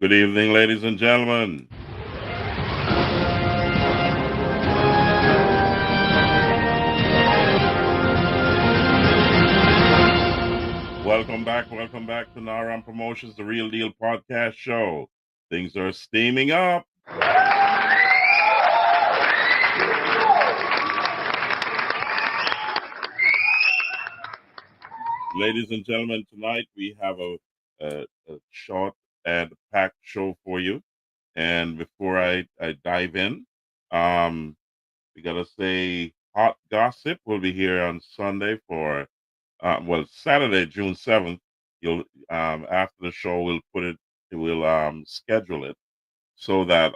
Good evening, ladies and gentlemen. Welcome back to Naram Promotions, the Real Deal Podcast Show. Things are steaming up. Ladies and gentlemen, tonight we have a short and packed show for you. And before I dive in, um, we got to say Hot Gossip will be here on Sunday for Saturday, June 7th. You'll After the show, we'll schedule it so that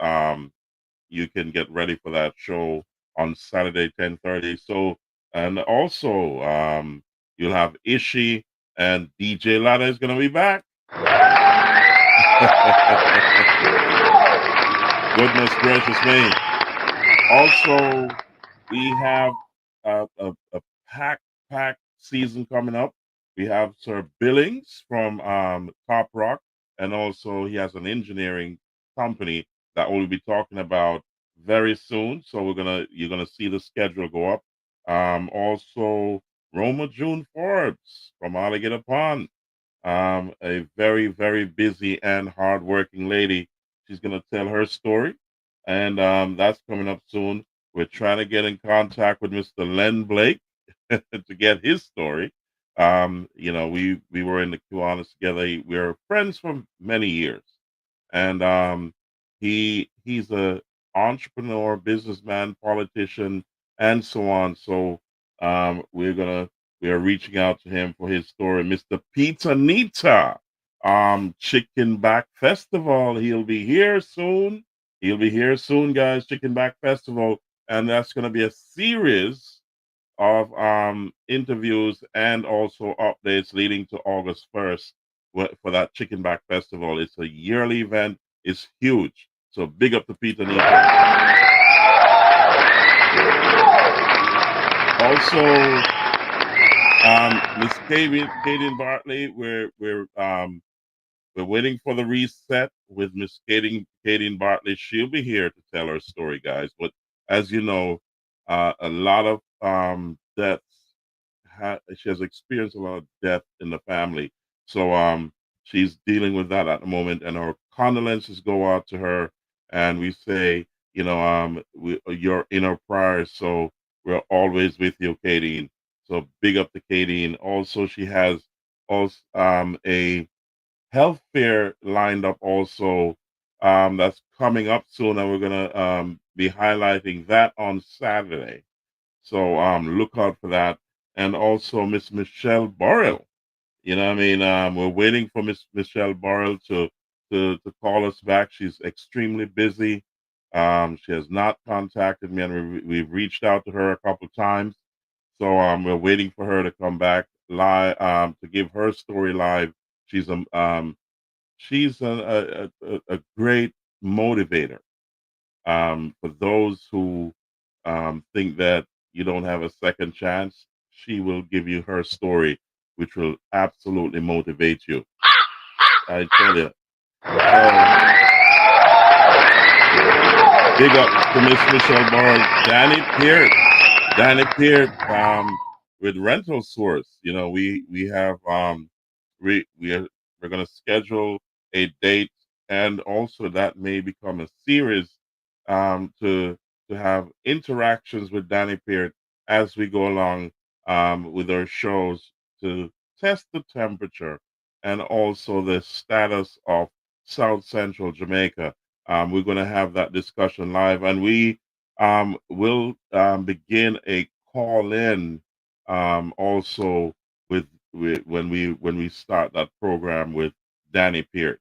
you can get ready for that show on Saturday, 10:30. So, and also you'll have Ishi and DJ Lada is going to be back. Goodness gracious me! Also, we have a packed season coming up. We have Sir Billings from Top Rock, and also he has an engineering company that we'll be talking about very soon. So you're gonna see the schedule go up. Also, Roma June Forbes from Alligator Pond, a very busy and hardworking lady. She's gonna tell her story, and that's coming up soon. We're trying to get in contact with Mr. Len Blake to get his story. We were in the Kiwanis together. We're friends for many years, and he's a entrepreneur, businessman, politician, and so on. So we are reaching out to him for his story, Mr. Peter Nita. Chicken Back Festival. He'll be here soon. He'll be here soon, guys. Chicken Back Festival, and that's going to be a series of interviews and also updates leading to August 1st for that Chicken Back Festival. It's a yearly event. It's huge. So big up to Peter Nita. Also, Miss Kaden Bartley, we're waiting for the reset with Miss Kaden Bartley. She'll be here to tell her story, guys. But as you know, a lot of deaths. She has experienced a lot of death in the family, so she's dealing with that at the moment. And our condolences go out to her, and we say, you're in our prayers, so we're always with you, Kadeen. So big up to Kadeen. Also, she has also a health fair lined up also, that's coming up soon, and we're gonna be highlighting that on Saturday. So look out for that. And also Miss Michelle Burrell. What I mean? We're waiting for Miss Michelle Burrell to call us back. She's extremely busy. She has not contacted me, and we've reached out to her a couple of times. So we're waiting for her to come back live, to give her story live. She's a she's a great motivator, for those who think that you don't have a second chance. She will give you her story, which will absolutely motivate you. I tell you. So, big up to Miss Michelle Barr, Danny Peart, with Rental Source. We have we are we're gonna schedule a date, and also that may become a series, to have interactions with Danny Peart as we go along, with our shows, to test the temperature and also the status of South Central Jamaica. We're going to have that discussion live, and we will begin a call in, also when we start that program with Danny Peart.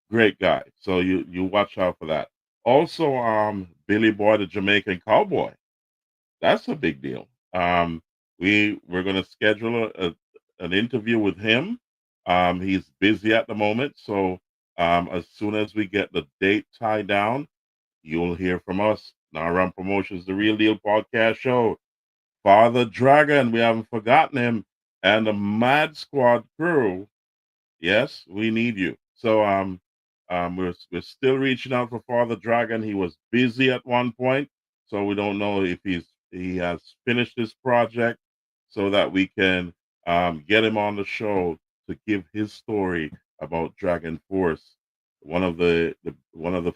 Great guy. So you watch out for that. Also, Billy Boy, the Jamaican Cowboy. That's a big deal. We're going to schedule an interview with him. He's busy at the moment, so as soon as we get the date tied down, you'll hear from us. Now, Run Promotions, the Real Deal Podcast Show. Father Dragon, we haven't forgotten him, and the Mad Squad crew. Yes, we need you. So We're still reaching out for Father Dragon. He was busy at one point, so we don't know if he has finished this project, so that we can get him on the show to give his story about Dragon Force, one of the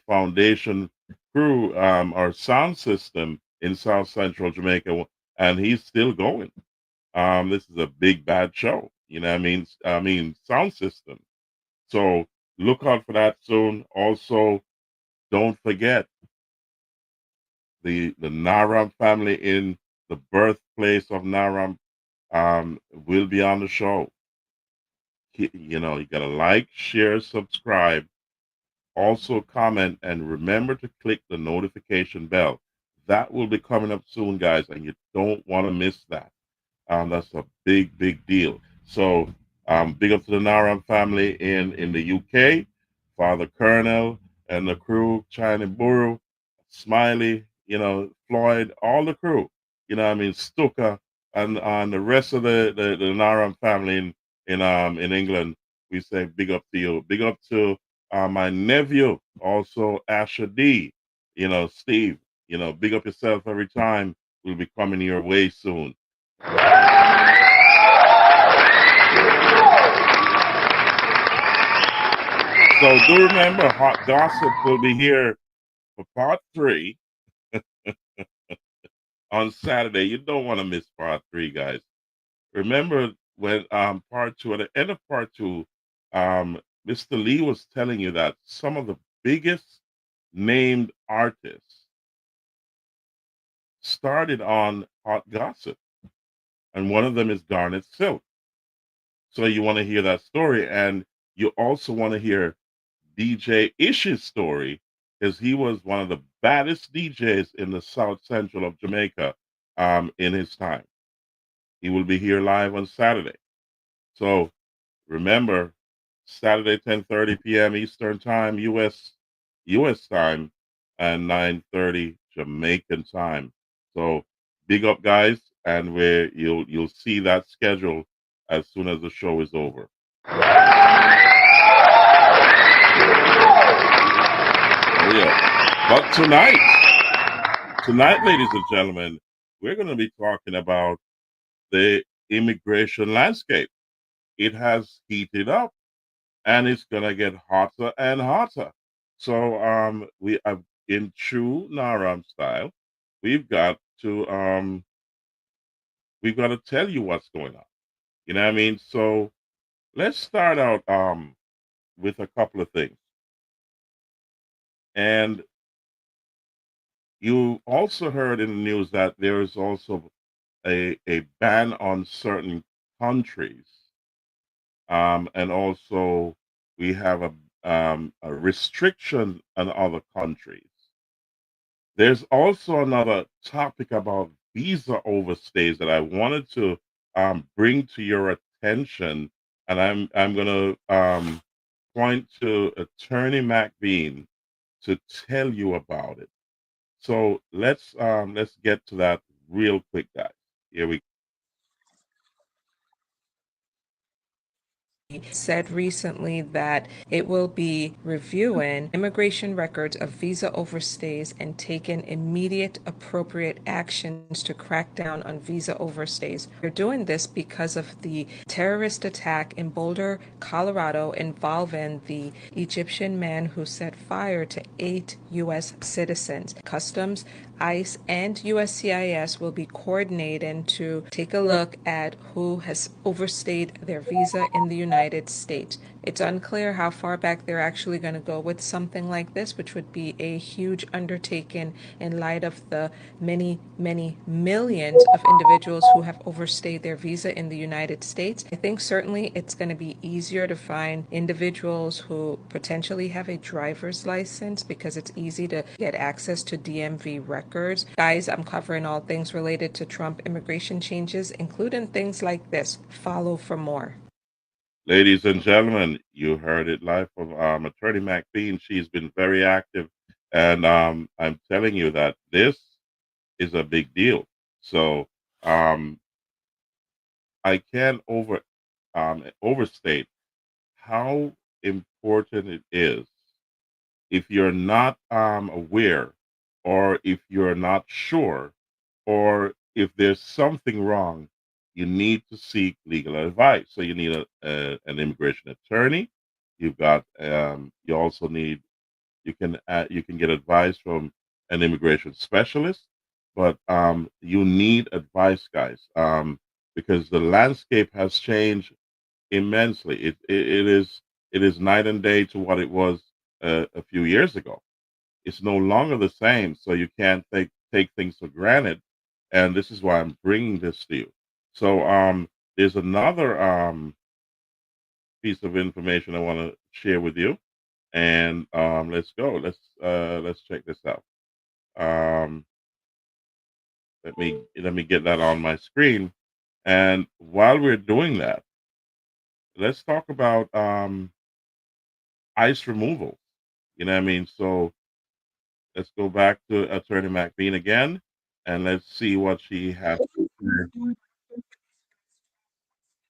foundation crew, our sound system in South Central Jamaica, and he's still going. This is a big bad show. You know what I mean? I mean sound system. So look out for that soon. Also, don't forget the Naram family in the birthplace of Naram will be on the show. You know, you gotta like, share, subscribe, also comment, and remember to click the notification bell. That will be coming up soon, guys, and you don't want to miss that. That's a big, big deal. So, big up to the Naram family in the UK, Father Colonel and the crew, China Buru, Smiley, you know, Floyd, all the crew. You know, what I mean, Stuka and the rest of the Naram family in England. We say big up to you. Big up to my nephew, also Asher D. You know, Steve. You know, big up yourself every time. We'll be coming your way soon. So do remember, Hot Gossip will be here for part 3 on Saturday. You don't want to miss part 3, guys. Remember when part 2, at the end of part 2, Mr. Lee was telling you that some of the biggest named artists started on Hot Gossip, and one of them is Garnet Silk. So you want to hear that story, and you also want to hear DJ Ish's story, because he was one of the baddest DJs in the South Central of Jamaica in his time. He will be here live on Saturday. So remember, Saturday, 10:30 p.m. Eastern Time, US time, and 9:30 Jamaican time. So big up, guys, and where you'll see that schedule as soon as the show is over. Oh yeah. But tonight, ladies and gentlemen, we're going to be talking about the immigration landscape. It has heated up, and it's going to get hotter and hotter. So we have, in true Naram style, we've got to tell you what's going on. You know what I mean? So let's start out with a couple of things. And you also heard in the news that there is also a ban on certain countries, and also we have a restriction on other countries. There's also another topic about visa overstays that I wanted to bring to your attention, and I'm going to point to Attorney McBean to tell you about it. So let's get to that real quick, guys. Here we said recently that it will be reviewing immigration records of visa overstays and taking immediate appropriate actions to crack down on visa overstays. They're doing this because of the terrorist attack in Boulder, Colorado, involving the Egyptian man who set fire to 8 U.S. citizens. Customs, ICE, and USCIS will be coordinating to take a look at who has overstayed their visa in the United States. It's unclear how far back they're actually going to go with something like this, which would be a huge undertaking in light of the many, many millions of individuals who have overstayed their visa in the United States. I think certainly it's going to be easier to find individuals who potentially have a driver's license because it's easy to get access to DMV records. Guys, I'm covering all things related to Trump immigration changes, including things like this. Follow for more. Ladies and gentlemen, you heard it live from Attorney McBean. She's been very active, and I'm telling you that this is a big deal. So um, I can't overstate how important it is If you're not aware, or if you're not sure, or if there's something wrong, you need to seek legal advice. So you need an immigration attorney. You also need you can get advice from an immigration specialist, but you need advice, guys, because the landscape has changed immensely. It is night and day to what it was a few years ago. It's no longer the same, so you can't take things for granted. And this is why I'm bringing this to you. So there's another piece of information I want to share with you, and let's go. Let's check this out. Um, let me get that on my screen. And while we're doing that, let's talk about ICE removal. You know what I mean? So let's go back to Attorney McBean again, and let's see what she has to say.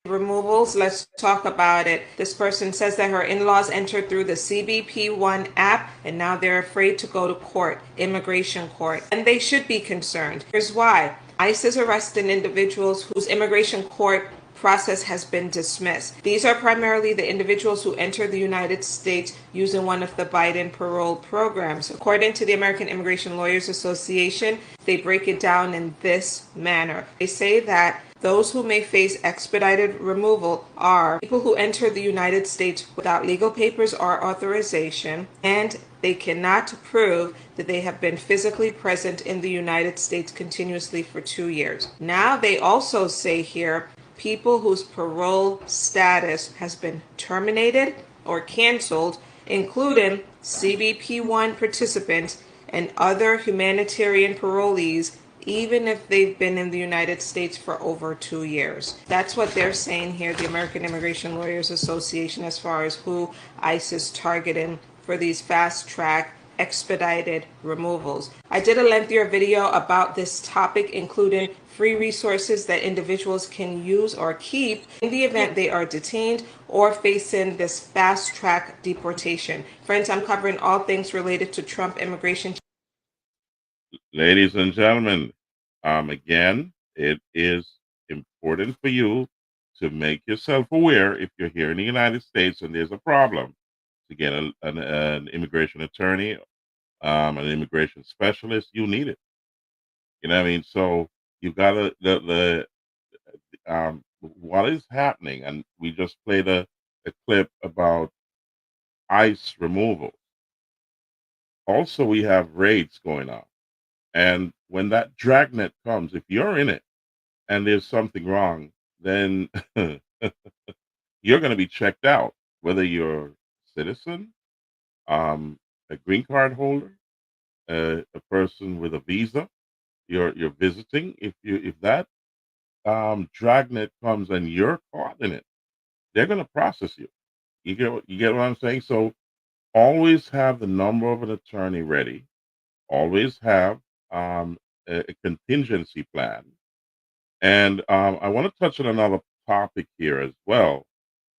Removals, let's talk about it. This person says that her in-laws entered through the CBP-1 app and now they're afraid to go to court, immigration court, and they should be concerned. Here's why. ICE is arresting individuals whose immigration court process has been dismissed. These are primarily the individuals who entered the United States using one of the Biden parole programs. According to the American Immigration Lawyers Association, they break it down in this manner. They say that those who may face expedited removal are people who enter the United States without legal papers or authorization, and they cannot prove that they have been physically present in the United States continuously for 2 years. Now they also say here, people whose parole status has been terminated or canceled, including CBP-1 participants and other humanitarian parolees, even if they've been in the United States for over 2 years. That's what they're saying here, the American Immigration Lawyers Association, as far as who ICE is targeting for these fast-track expedited removals. I did a lengthier video about this topic, including free resources that individuals can use or keep in the event they are detained or facing this fast-track deportation. Friends, I'm covering all things related to Trump immigration. Ladies and gentlemen, again, it is important for you to make yourself aware if you're here in the United States and there's a problem to get an immigration attorney, an immigration specialist. You need it. You know what I mean? So you got to what is happening, and we just played a clip about ICE removal. Also, we have raids going on. And when that dragnet comes, if you're in it and there's something wrong, then you're going to be checked out, whether you're a citizen, a green card holder, a person with a visa, you're visiting. If that dragnet comes and you're caught in it, they're going to process you. You get what I'm saying? So always have the number of an attorney ready. Always have a contingency plan. And I want to touch on another topic here as well.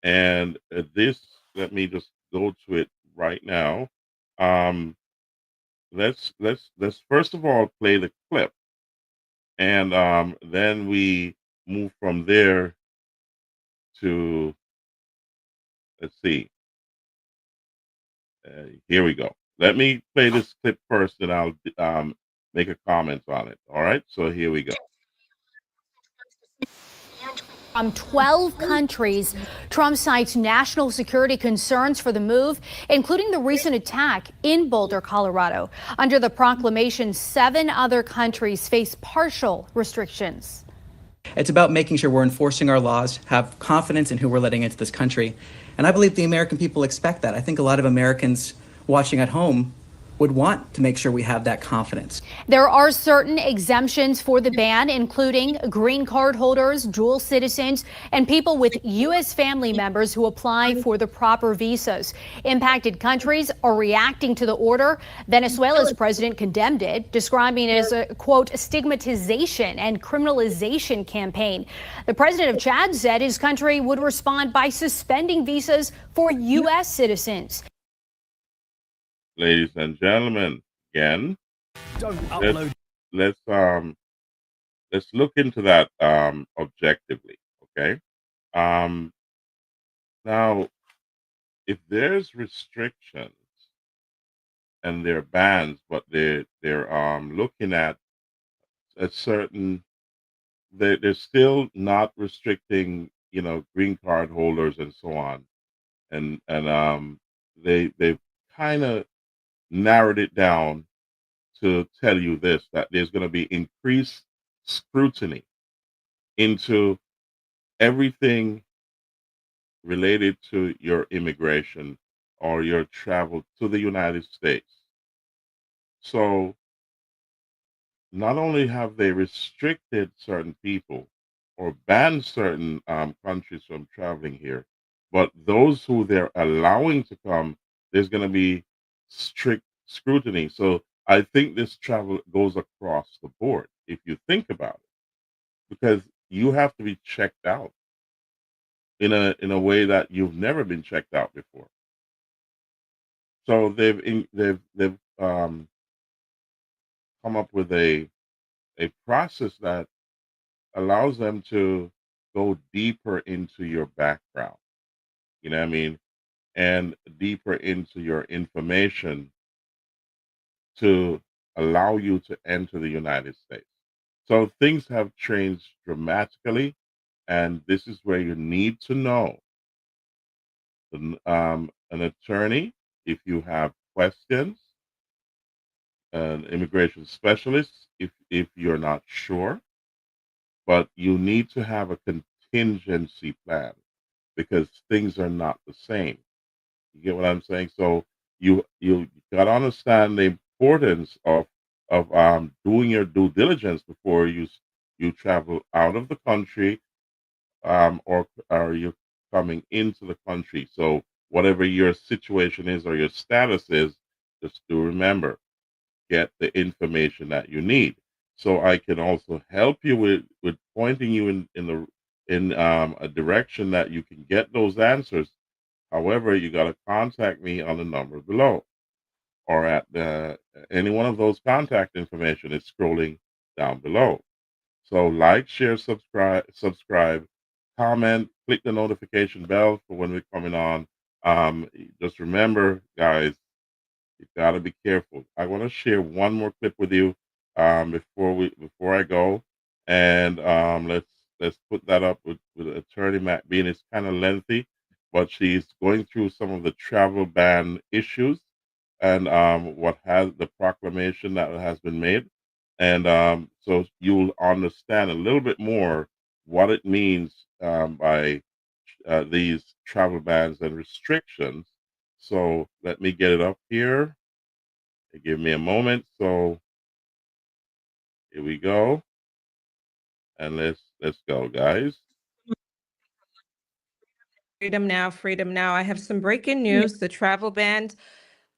And let me just go to it right now. Let's first of all play the clip, and then we move from there to, let's see. Here we go. Let me play this clip first, and I'll make a comment on it. All right. So here we go. From 12 countries, Trump cites national security concerns for the move, including the recent attack in Boulder, Colorado. Under the proclamation, 7 other countries face partial restrictions. It's about making sure we're enforcing our laws, have confidence in who we're letting into this country. And I believe the American people expect that. I think a lot of Americans watching at home would want to make sure we have that confidence. There are certain exemptions for the ban, including green card holders, dual citizens, and people with U.S. family members who apply for the proper visas. Impacted countries are reacting to the order. Venezuela's president condemned it, describing it as a, quote, stigmatization and criminalization campaign. The president of Chad said his country would respond by suspending visas for U.S. citizens. ladies and gentlemen, again, Don't let's upload. let's look into that objectively. Okay. Um, now, if there's restrictions and there are bans, but they're looking at a certain, they're still not restricting, green card holders and so on, and they've kind of narrowed it down to tell you this, that there's going to be increased scrutiny into everything related to your immigration or your travel to the United States. So not only have they restricted certain people or banned certain countries from traveling here, but those who they're allowing to come, there's going to be strict scrutiny. So I think this travel goes across the board, if you think about it, because you have to be checked out in a way that you've never been checked out before. So they've come up with a process that allows them to go deeper into your background, you know what I mean? And deeper into your information to allow you to enter the United States. So things have changed dramatically, and this is where you need to know an attorney if you have questions, an immigration specialist if you're not sure, but you need to have a contingency plan because things are not the same. You get what I'm saying? So you got to understand the importance of doing your due diligence before you travel out of the country, or you're coming into the country. So whatever your situation is or your status is, just do remember, get the information that you need. So I can also help you with pointing you in a direction that you can get those answers. However, you got to contact me on the number below or at any one of those contact information is scrolling down below. So like, share, subscribe, comment, click the notification bell for when we're coming on. Just remember, guys, you got to be careful. I want to share one more clip with you before I go, and let's put that up with Attorney Matt Bean. It's kind of lengthy, but she's going through some of the travel ban issues and what has the proclamation that has been made, and so you'll understand a little bit more what it means by these travel bans and restrictions. So let me get it up here. Give me a moment. So here we go. And let's go, guys. Freedom now, freedom now. I have some breaking news. The travel bans,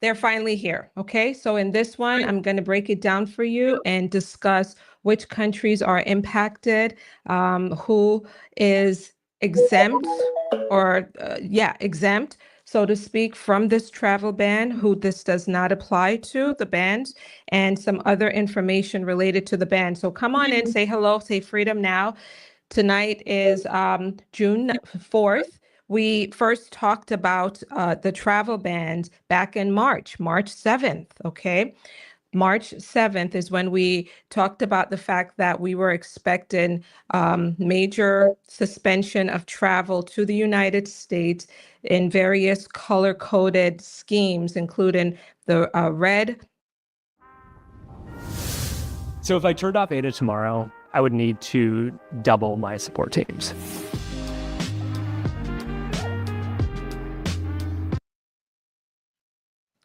they're finally here. Okay. So in this one, I'm going to break it down for you and discuss which countries are impacted, who is exempt or, exempt, so to speak, from this travel ban, who this does not apply to, the bans, and some other information related to the ban. So come on in, say hello, say freedom now. Tonight is June 4th. We first talked about the travel bans back in March 7th, okay? March 7th is when we talked about the fact that we were expecting major suspension of travel to the United States in various color-coded schemes, including the red. So if I turned off Ada tomorrow, I would need to double my support teams.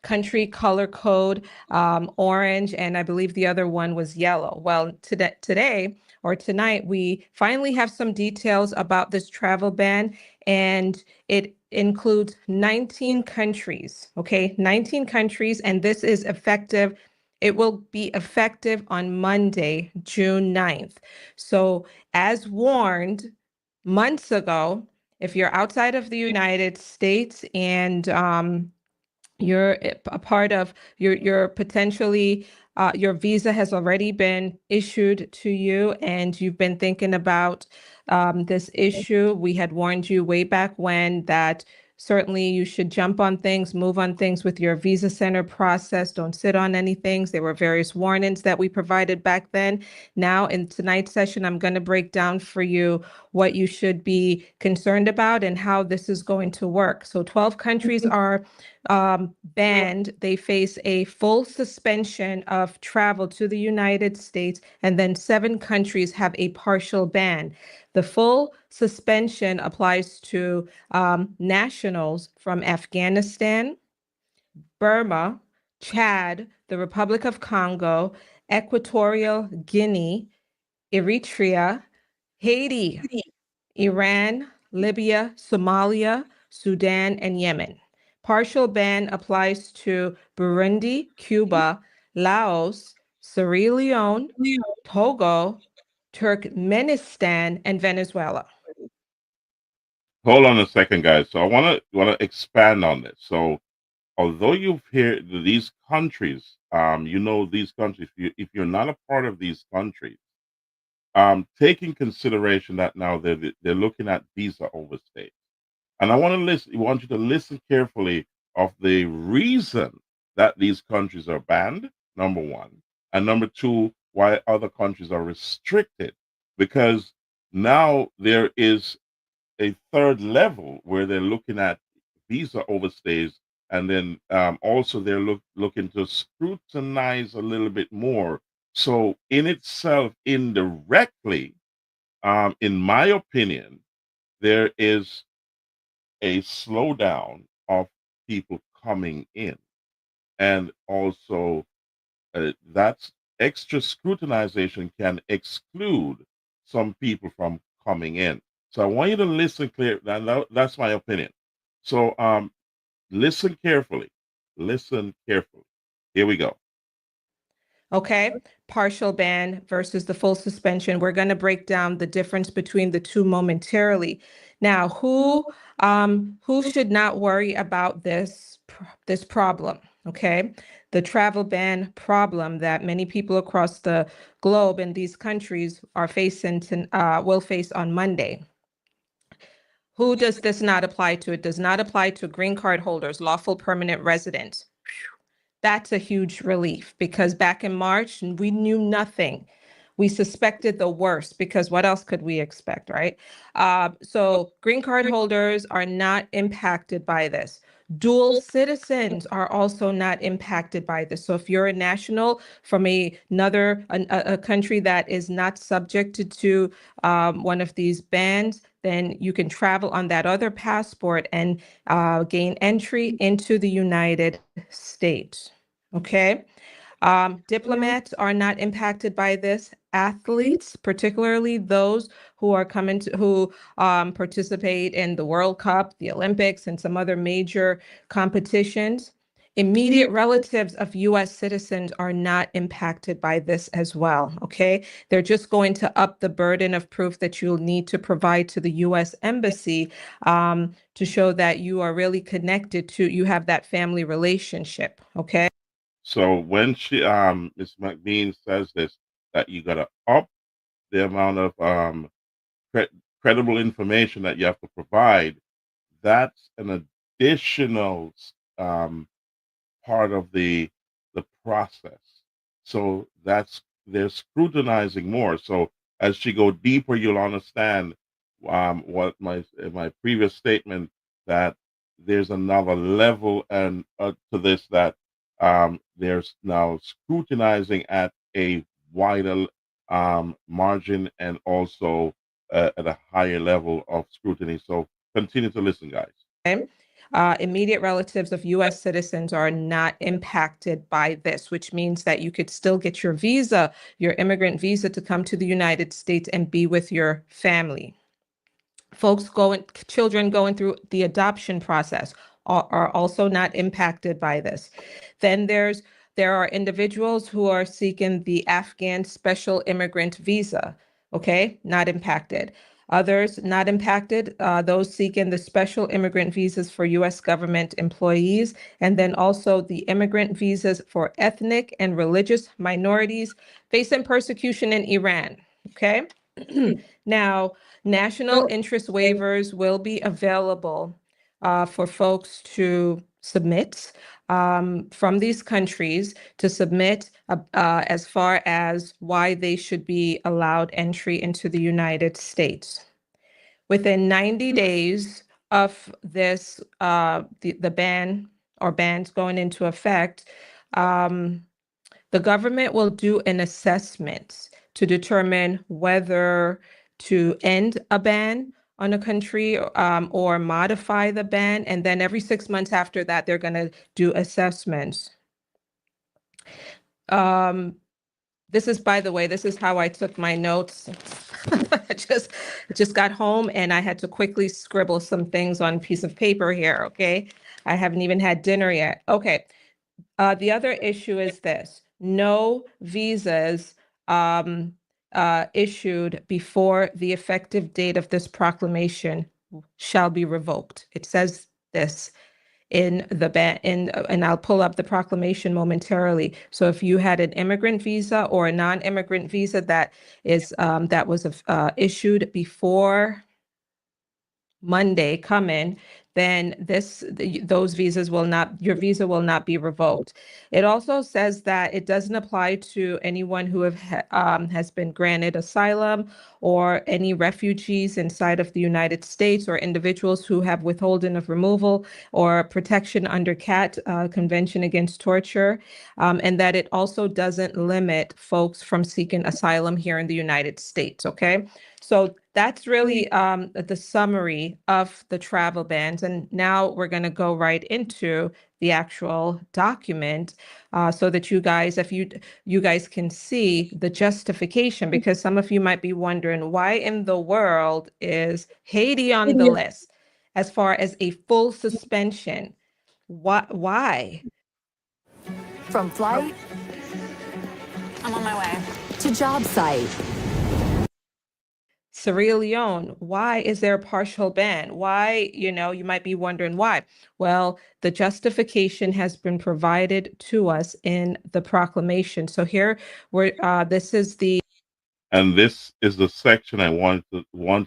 Country color code, orange, and I believe the other one was yellow. Well, today or tonight, we finally have some details about this travel ban, and it includes 19 countries, okay? 19 countries, and this is effective. It will be effective on Monday, June 9th. So as warned months ago, if you're outside of the United States and you're a part of, you're potentially, your visa has already been issued to you and you've been thinking about this issue. We had warned you way back when that certainly you should jump on things, move on things with your visa center process. Don't sit on anything. There were various warnings that we provided back then. Now, in tonight's session, I'm going to break down for you what you should be concerned about and how this is going to work. So 12 countries are banned. They face a full suspension of travel to the United States, and then 7 countries have a partial ban. The full suspension applies to nationals from Afghanistan, Burma, Chad, the Republic of Congo, Equatorial Guinea, Eritrea, Haiti, Iran, Libya, Somalia, Sudan, and Yemen. Partial ban applies to Burundi, Cuba, Laos, Sierra Leone, Togo, Turkmenistan, and Venezuela. Hold on a second, guys. So I want to expand on this. So although you've heard these countries, these countries, if you're not a part of these countries, take in consideration that now they're looking at visa overstay. And I want you to listen carefully of the reason that these countries are banned, number one. And number two, why other countries are restricted. Because now there is a third level where they're looking at visa overstays, and then also they're looking to scrutinize a little bit more. So in itself, indirectly, in my opinion, there is a slowdown of people coming in, and also that's extra scrutinization can exclude some people from coming in. So I want you to listen clear. That's my opinion. So listen carefully. Listen carefully. Here we go. Okay, partial ban versus the full suspension. We're going to break down the difference between the two momentarily. Now, who should not worry about this problem? Okay, the travel ban problem that many people across the globe in these countries are facing will face on Monday. Who does this not apply to? It does not apply to green card holders, lawful permanent residents. That's a huge relief because back in March, we knew nothing. We suspected the worst because what else could we expect, right? So green card holders are not impacted by this. Dual citizens are also not impacted by this. So if you're a national from another country that is not subjected to one of these bans, then you can travel on that other passport and gain entry into the United States. Okay. Diplomats are not impacted by this. Athletes, particularly those who are who participate in the World Cup, the Olympics, and some other major competitions. Immediate relatives of U.S. citizens are not impacted by this as well. Okay. They're just going to up the burden of proof that you'll need to provide to the U.S. Embassy to show that you are really connected you have that family relationship. Okay. So when Ms. McBean says this, that you got to up the amount of credible information that you have to provide, that's an additional part of the process. So they're scrutinizing more. So as she go deeper, you'll understand what my previous statement, that there's another level and to this, that there's now scrutinizing at a wider margin, and also at a higher level of scrutiny. So continue to listen, guys. Okay. Immediate relatives of U.S. citizens are not impacted by this, which means that you could still get your visa, your immigrant visa, to come to the United States and be with your family. Children going through the adoption process are also not impacted by this. Then there are individuals who are seeking the Afghan special immigrant visa. Okay, not impacted. Others not impacted, those seeking the special immigrant visas for U.S. government employees, and then also the immigrant visas for ethnic and religious minorities facing persecution in Iran. Okay. Now, national interest waivers will be available for folks to submit from these countries to submit as far as why they should be allowed entry into the United States. Within 90 days of this, the ban or bans going into effect, the government will do an assessment to determine whether to end a ban on a country or modify the ban. And then every 6 months after that, they're going to do assessments. This is, by the way, this is how I took my notes. I just got home and I had to quickly scribble some things on a piece of paper here, okay? I haven't even had dinner yet. Okay. The other issue is this: no visas issued before the effective date of this proclamation shall be revoked. It says this in the ban, and I'll pull up the proclamation momentarily. So if you had an immigrant visa or a non-immigrant visa that is that was issued before Monday coming, then those visas will not, your visa will not be revoked. It also says that it doesn't apply to anyone who has been granted asylum or any refugees inside of the United States or individuals who have withholding of removal or protection under CAT, Convention Against Torture, and that it also doesn't limit folks from seeking asylum here in the United States, okay? So that's really the summary of the travel bans. And now we're going to go right into the actual document so that you guys, if you guys can see the justification, because some of you might be wondering, why in the world is Haiti on the list as far as a full suspension? Why? From flight, I'm on my way, to job site. Sierra Leone, why is there a partial ban? Why, you might be wondering why. Well, the justification has been provided to us in the proclamation. So here this is the section I want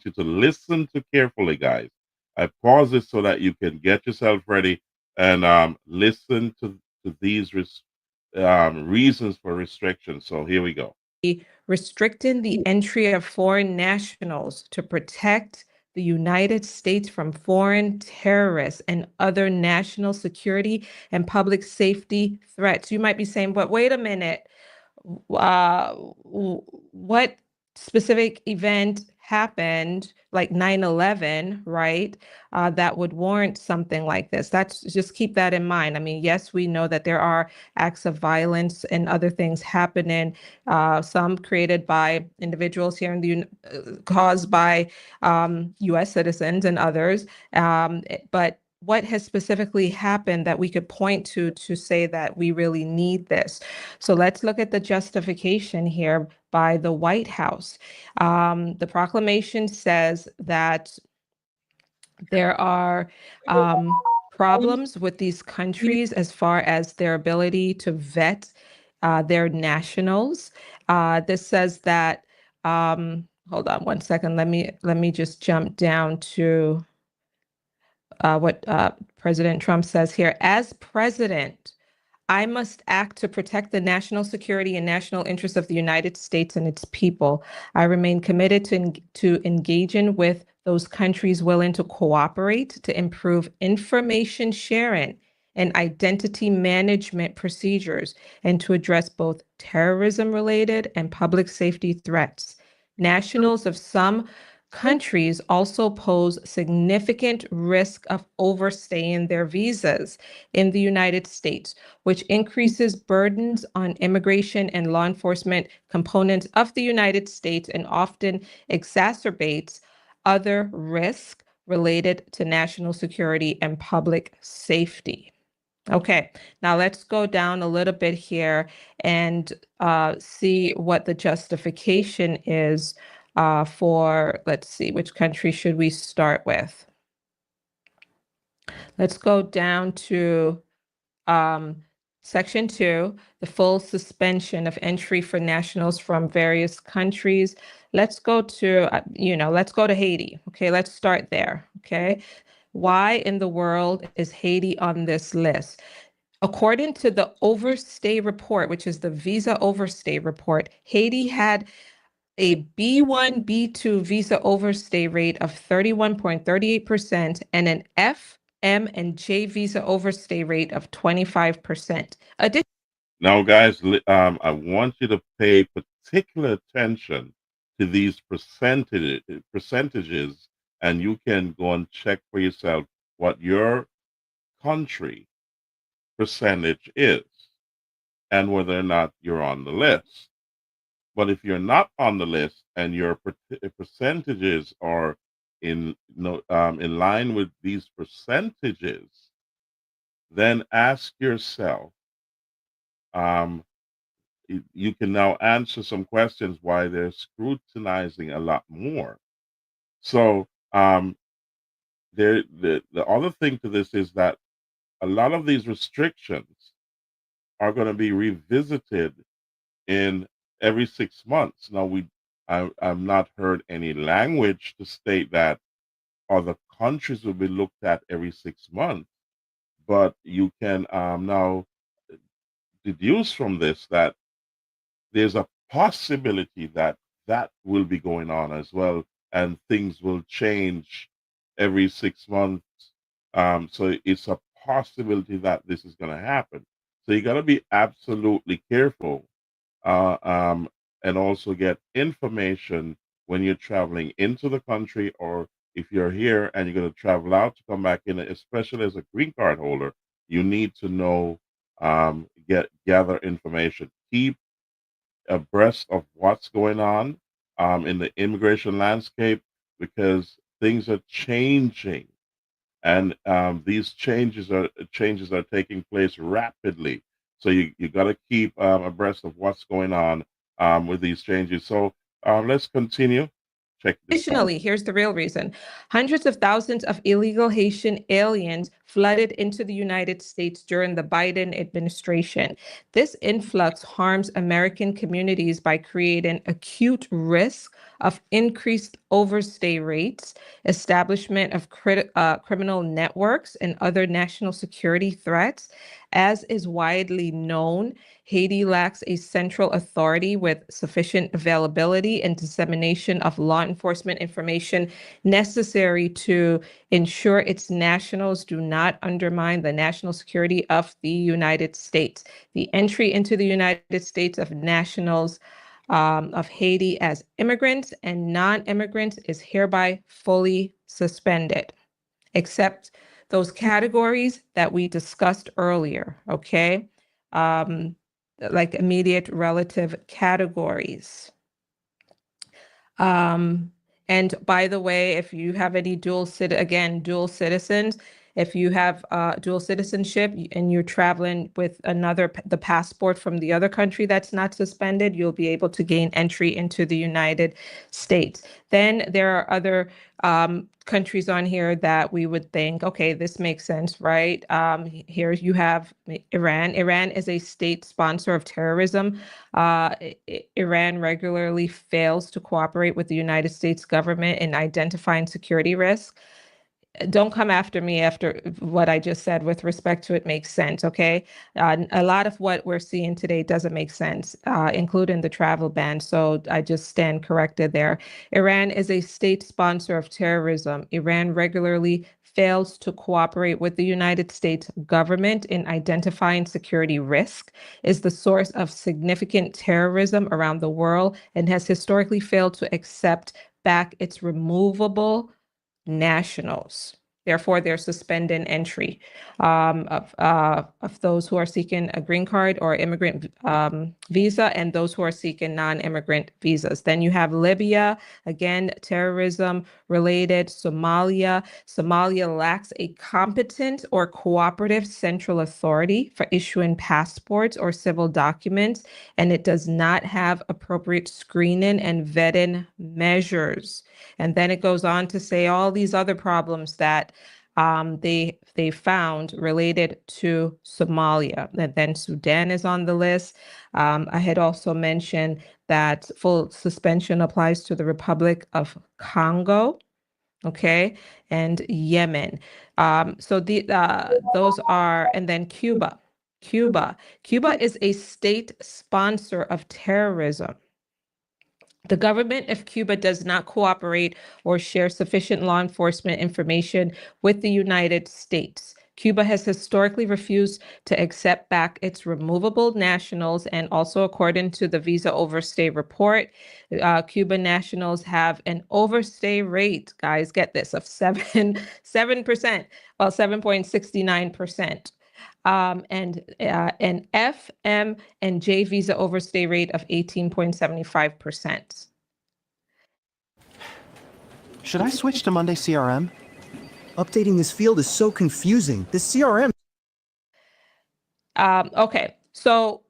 you to listen to carefully, guys. I pause it so that you can get yourself ready and listen to these reasons for restriction. So here we go. Restricting the entry of foreign nationals to protect the United States from foreign terrorists and other national security and public safety threats. You might be saying, but wait a minute, what specific event happened, like 9/11, right? That would warrant something like this. Just keep that in mind. I mean, yes, we know that there are acts of violence and other things happening, some created by individuals here in the caused by U.S. citizens and others. But what has specifically happened that we could point to say that we really need this? So let's look at the justification here by the White House. The proclamation says that there are problems with these countries as far as their ability to vet their nationals. This says that, hold on one second, let me just jump down to what President Trump says here. As president, I must act to protect the national security and national interests of the United States and its people. I remain committed to engaging with those countries willing to cooperate to improve information sharing and identity management procedures and to address both terrorism-related and public safety threats. Nationals of some countries also pose significant risk of overstaying their visas in the United States, which increases burdens on immigration and law enforcement components of the United States and often exacerbates other risks related to national security and public safety. Okay, now let's go down a little bit here and see what the justification is for, let's see, which country should we start with? Let's go down to Section 2, the full suspension of entry for nationals from various countries. Let's go to, let's go to Haiti. Okay, let's start there. Okay. Why in the world is Haiti on this list? According to the overstay report, which is the visa overstay report, Haiti had a B1, B2 visa overstay rate of 31.38% and an F, M, and J visa overstay rate of 25%. Now, guys, I want you to pay particular attention to these percentages, and you can go and check for yourself what your country percentage is and whether or not you're on the list. But if you're not on the list and your percentages are in line with these percentages, then ask yourself, you can now answer some questions why they're scrutinizing a lot more. So the other thing to this is that a lot of these restrictions are going to be revisited in every 6 months. Now I've not heard any language to state that other countries will be looked at every 6 months, but you can now deduce from this that there's a possibility that that will be going on as well, and things will change every 6 months. So it's a possibility that this is going to happen. So you got to be absolutely careful, and also get information when you're traveling into the country, or if you're here and you're going to travel out to come back in, especially as a green card holder, you need to know, gather information, keep abreast of what's going on in the immigration landscape, because things are changing, and these changes are taking place rapidly. So you got to keep abreast of what's going on with these changes. So let's continue. Check this out. Additionally, here's the real reason. Hundreds of thousands of illegal Haitian aliens flooded into the United States during the Biden administration. This influx harms American communities by creating acute risk of increased overstay rates, establishment of criminal networks, and other national security threats. As is widely known, Haiti lacks a central authority with sufficient availability and dissemination of law enforcement information necessary to ensure its nationals do not undermine the national security of the United States. The entry into the United States of nationals of Haiti as immigrants and non-immigrants is hereby fully suspended, except those categories that we discussed earlier, okay? Like immediate relative categories. And by the way, if you have any dual citizens, if you have dual citizenship and you're traveling with the passport from the other country that's not suspended, you'll be able to gain entry into the United States. Then there are other countries on here that we would think, okay, this makes sense, right? Here you have Iran. Iran is a state sponsor of terrorism. Iran regularly fails to cooperate with the United States government in identifying security risks. Don't come after me after what I just said with respect to it makes sense, okay? A lot of what we're seeing today doesn't make sense, including the travel ban. So I just stand corrected there. Iran is a state sponsor of terrorism. Iran regularly fails to cooperate with the United States government in identifying security risk, is the source of significant terrorism around the world, and has historically failed to accept back its removable nationals. Therefore, they're suspending entry of those who are seeking a green card or immigrant visa and those who are seeking non-immigrant visas. Then you have Libya, again, terrorism related. Somalia. Somalia lacks a competent or cooperative central authority for issuing passports or civil documents, and it does not have appropriate screening and vetting measures. And then it goes on to say all these other problems that they found related to Somalia. And then Sudan is on the list. I had also mentioned that full suspension applies to the Republic of Congo, okay, and Yemen. So those are, and then Cuba. Cuba is a state sponsor of terrorism. The government of Cuba does not cooperate or share sufficient law enforcement information with the United States. Cuba has historically refused to accept back its removable nationals, and also according to the Visa Overstay Report, Cuban nationals have an overstay rate, guys, get this, of 7%, well, 7.69%. And an F, M, and J visa overstay rate of 18.75%. Should I switch to Monday CRM? Updating this field is so confusing. This CRM. Okay, so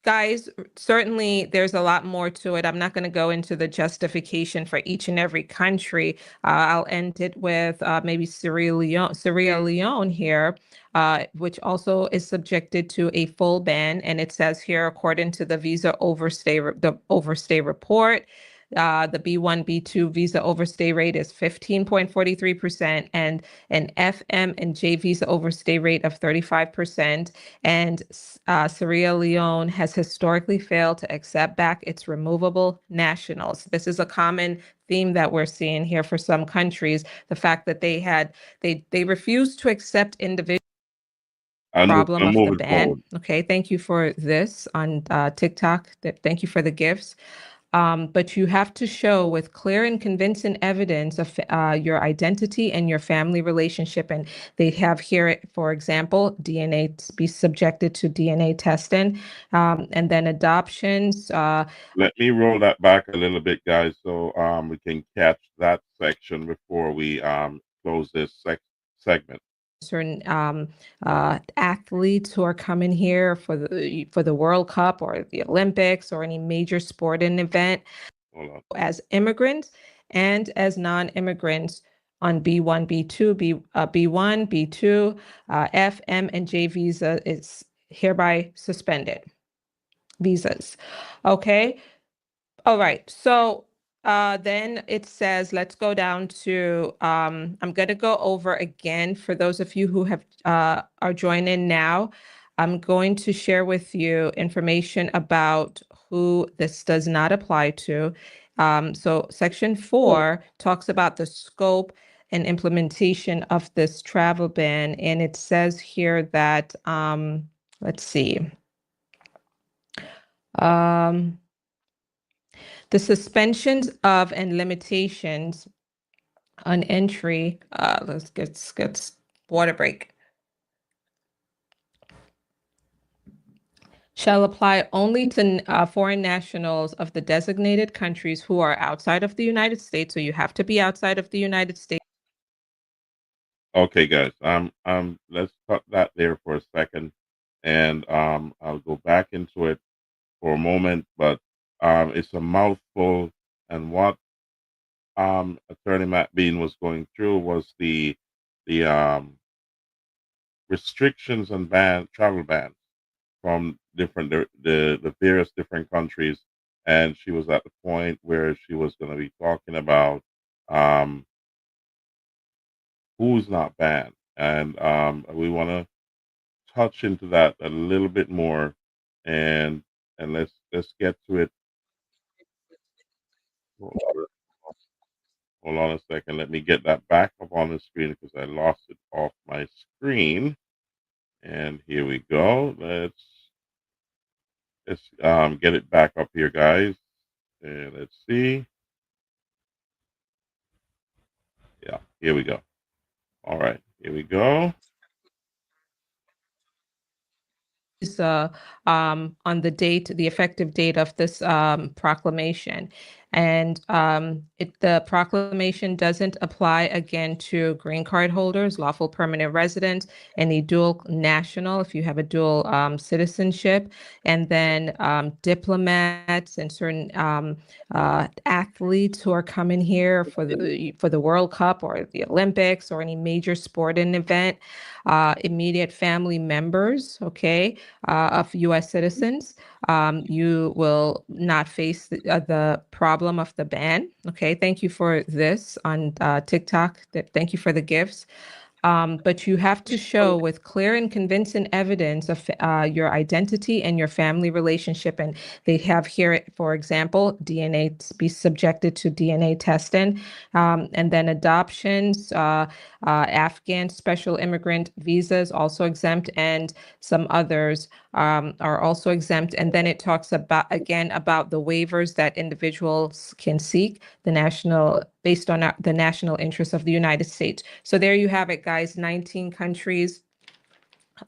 guys, certainly there's a lot more to it. I'm not going to go into the justification for each and every country. I'll end it with maybe Sierra Leone here, which also is subjected to a full ban. And it says here, according to the Visa Overstay Report, the B1, B2 visa overstay rate is 15.43% and an FM and J visa overstay rate of 35%. And Sierra Leone has historically failed to accept back its removable nationals. This is a common theme that we're seeing here for some countries. The fact that they refused to accept individuals. Problem of the ban. Okay, thank you for this on TikTok. Thank you for the gifts. But you have to show with clear and convincing evidence of your identity and your family relationship. And they have here, for example, DNA to be subjected to DNA testing, and then adoptions. Let me roll that back a little bit, guys, so we can catch that section before we close this segment. Certain athletes who are coming here for the World Cup or the Olympics or any major sporting event as immigrants and as non-immigrants on B1, B2, B1, B2, F, M, and J visa is hereby suspended. Visas. Okay. All right. So then it says, let's go down to, I'm going to go over again for those of you who have are joining now. I'm going to share with you information about who this does not apply to. So Section 4 talks about the scope and implementation of this travel ban. And it says here that, let's see. The suspensions of and limitations on entry, let's get water break, shall apply only to foreign nationals of the designated countries who are outside of the United States. So you have to be outside of the United States. Okay, guys, let's cut that there for a second, and I'll go back into it for a moment, but it's a mouthful, and what Attorney Matt Bean was going through was the restrictions and travel bans from the various different countries, and she was at the point where she was going to be talking about who's not banned, and we want to touch into that a little bit more, and let's get to it. Hold on a second. Let me get that back up on the screen because I lost it off my screen. And here we go. Let's get it back up here, guys. And let's see. Yeah, here we go. All right, here we go. On the effective date of this proclamation. And the proclamation doesn't apply again to green card holders, lawful permanent residents, any dual national, if you have a dual citizenship, and then diplomats and certain athletes who are coming here for the World Cup or the Olympics or any major sporting event. Immediate family members, okay, of U.S. citizens, you will not face the problem of the ban. Okay, thank you for this on TikTok. Thank you for the gifts. But you have to show with clear and convincing evidence of your identity and your family relationship. And they have here, for example, DNA, be subjected to DNA testing, and then adoptions, Afghan special immigrant visas also exempt, and some others are also exempt. And then it talks about the waivers that individuals can seek based on the national interests of the United States. So there you have it, guys. 19 countries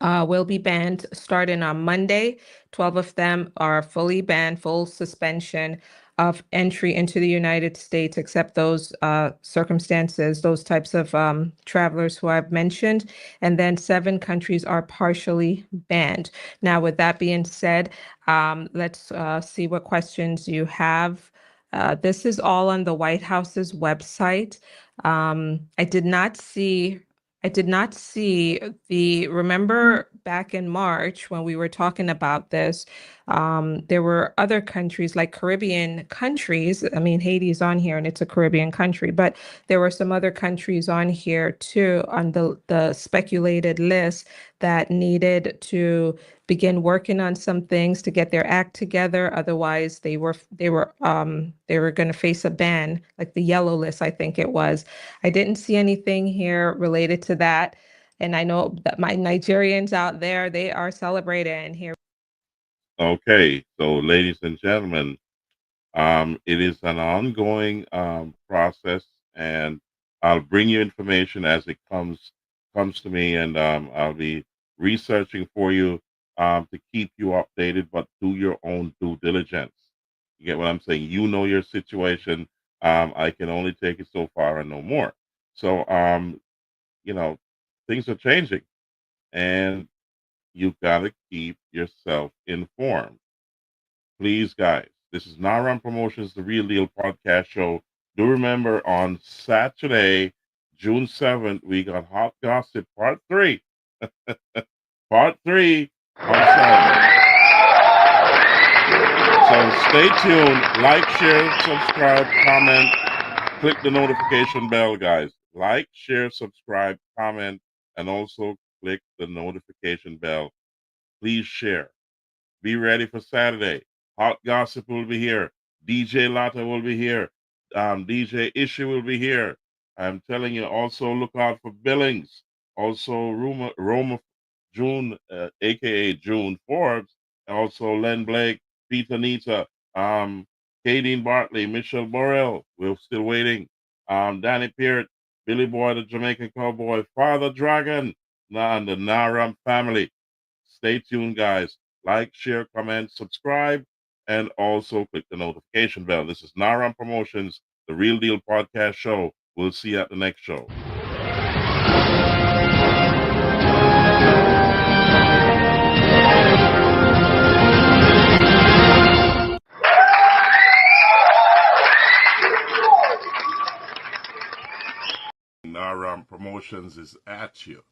will be banned starting on Monday. 12 of them are fully banned, full suspension of entry into the United States, except those circumstances, those types of travelers who I've mentioned. And then 7 countries are partially banned. Now, with that being said, let's see what questions you have. This is all on the White House's website. I did not see remember back in March when we were talking about this, there were other countries like Caribbean countries. I mean, Haiti is on here and it's a Caribbean country, but there were some other countries on here too on the speculated list that needed to begin working on some things to get their act together. Otherwise, they were going to face a ban, like the yellow list, I think it was. I didn't see anything here related to that. And I know that my Nigerians out there, they are celebrating here. Okay, so ladies and gentlemen, it is an ongoing process, and I'll bring you information as it comes to me, and I'll be researching for you to keep you updated, but do your own due diligence. You get what I'm saying? You know your situation. I can only take it so far and no more. So, things are changing, and you got to keep yourself informed. Please, guys, this is Naram Promotions, the Real Deal podcast show. Do remember on Saturday, June 7th, we got Hot Gossip Part 3. Part 3 on Saturday. So stay tuned. Like, share, subscribe, comment. Click the notification bell, guys. Like, share, subscribe, comment, and also click the notification bell. Please share. Be ready for Saturday. Hot Gossip will be here. DJ Lotta will be here. DJ Issue will be here. I'm telling you, also look out for Billings. Also, Roma June, a.k.a. June Forbes. Also, Len Blake, Peter Nita, Kadeen Bartley, Michelle Borrell. We're still waiting. Danny Peart, Billy Boy, the Jamaican Cowboy, Father Dragon, and the Naram family. Stay tuned, guys. Like, share, comment, subscribe, and also click the notification bell. This is Naram Promotions, the Real Deal podcast show. We'll see you at the next show. Naram Promotions is at you.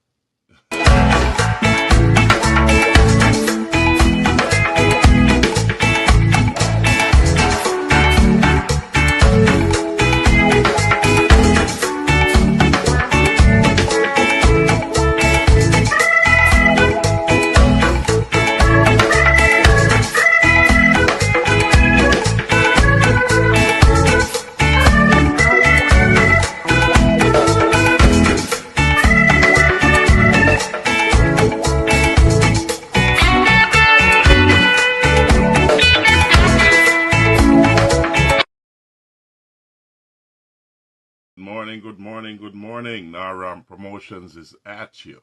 morning, good morning, good morning. Naram Promotions is at you.